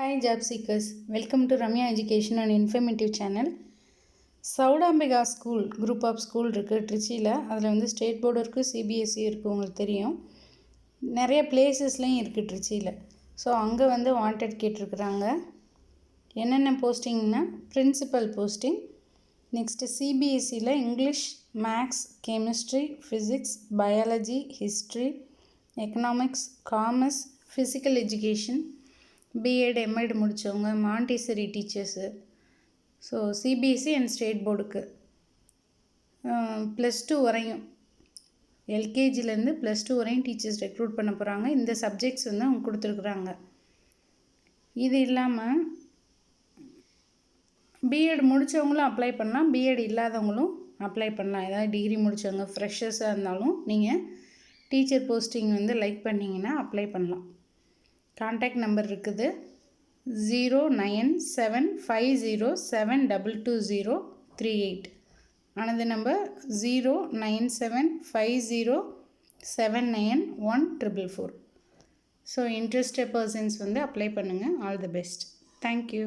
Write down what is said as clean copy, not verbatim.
Hi job seekers, welcome to Ramya Education and Informative channel. Sowdambika school group of school இருக்குது திருச்சியில். அதில் வந்து state board இருக்குது, CBSE இருக்குது, உங்களுக்கு தெரியும். நிறைய பிளேசஸ்லையும் இருக்குது திருச்சியில். ஸோ அங்கே வந்து வாண்டட் கேட்டிருக்குறாங்க. என்னென்ன போஸ்டிங்னா பிரின்சிபல் போஸ்டிங், நெக்ஸ்ட்டு சிபிஎஸ்சியில் English, maths, chemistry, physics, biology, history, economics, commerce, physical education, BEd MEd முடித்தவங்க, Montessori teachers. So CBSE and state போர்டுக்கு +2 வரையும், எல்கேஜிலேருந்து +2 வரையும் டீச்சர்ஸ் ரெக்ரூட் பண்ண போகிறாங்க. இந்த சப்ஜெக்ட்ஸ் வந்து அவங்க கொடுத்துருக்குறாங்க. இது இல்லாமல் பிஎட் முடித்தவங்களும் அப்ளை பண்ணலாம், பிஎட் இல்லாதவங்களும் அப்ளை பண்ணலாம். ஏதாவது டிகிரி முடித்தவங்க ஃப்ரெஷர்ஸாக இருந்தாலும் நீங்கள் டீச்சர் போஸ்டிங் வந்து லைக் பண்ணிங்கன்னா அப்ளை பண்ணலாம். கான்டாக்ட் நம்பர் இருக்குது 09750722038. another number 09750791444. So interested persons வந்து அப்ளை பண்ணுங்கள். All the best. தேங்க்யூ.